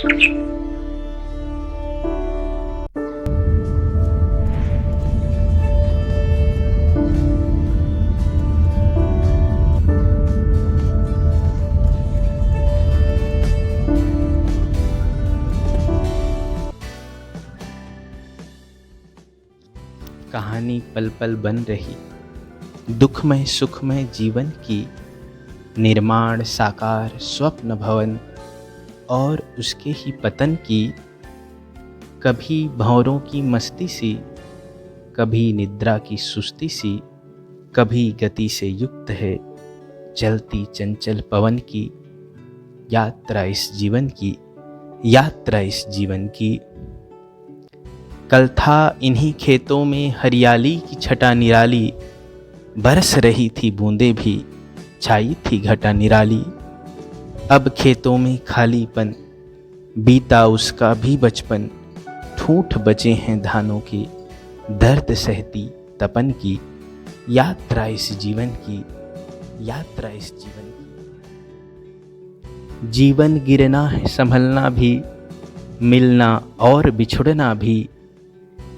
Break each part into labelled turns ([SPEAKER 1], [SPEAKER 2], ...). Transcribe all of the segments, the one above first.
[SPEAKER 1] कहानी पल पल बन रही दुखमय सुखमय जीवन की, निर्माण साकार स्वप्न भवन और उसके ही पतन की। कभी भंवरों की मस्ती सी, कभी निद्रा की सुस्ती सी, कभी गति से युक्त है चलती चंचल पवन की। यात्रा इस जीवन की, यात्रा इस जीवन की। कल था इन्हीं खेतों में हरियाली की छटा निराली, बरस रही थी बूंदें भी, छाई थी घटा निराली। अब खेतों में खालीपन, बीता उसका भी बचपन, ठूठ बचे हैं धानों के, दर्द सहती तपन की। यात्रा इस जीवन की, यात्रा इस जीवन की। जीवन गिरना है संभलना भी, मिलना और बिछुड़ना भी,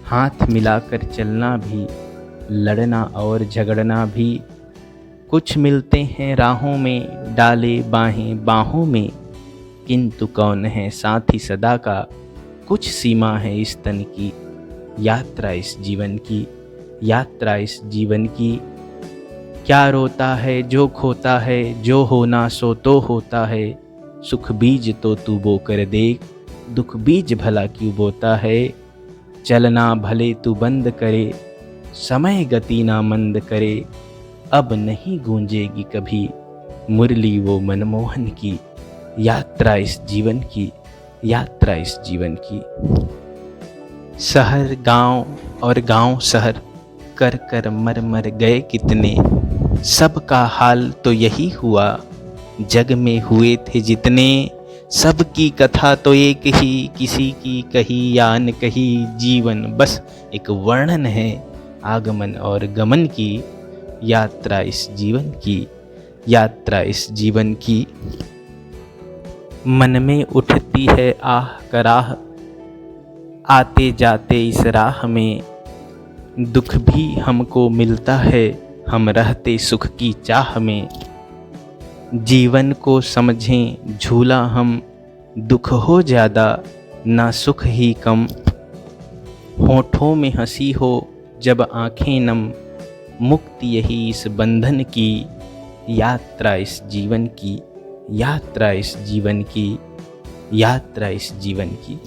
[SPEAKER 1] हाथ मिलाकर चलना भी, लड़ना और झगड़ना भी। कुछ मिलते हैं राहों में, डाले बाहें बाहों में, किंतु कौन है साथी सदा का, कुछ सीमा है इस तन की। यात्रा इस जीवन की, यात्रा इस जीवन की। क्या रोता है जो खोता है, जो होना सो तो होता है। सुख बीज तो तू बो कर देख, दुख बीज भला क्यों बोता है। चलना भले तू बंद करे, समय गति ना मंद करे। अब नहीं गूंजेगी कभी मुरली वो मनमोहन की। यात्रा इस जीवन की, यात्रा इस जीवन की। शहर गांव और गांव शहर, कर कर मर मर गए कितने। सबका हाल तो यही हुआ, जग में हुए थे जितने। सबकी कथा तो एक ही, किसी की कही या अनकही। जीवन बस एक वर्णन है आगमन और गमन की। यात्रा इस जीवन की, यात्रा इस जीवन की। मन में उठती है आह कराह, आते जाते इस राह में। दुख भी हमको मिलता है, हम रहते सुख की चाह में। जीवन को समझें झूला हम, दुख हो ज़्यादा ना सुख ही कम। होठों में हंसी हो जब आँखें नम, मुक्ति यही इस बंधन की। यात्रा इस जीवन की, यात्रा इस जीवन की, यात्रा इस जीवन की।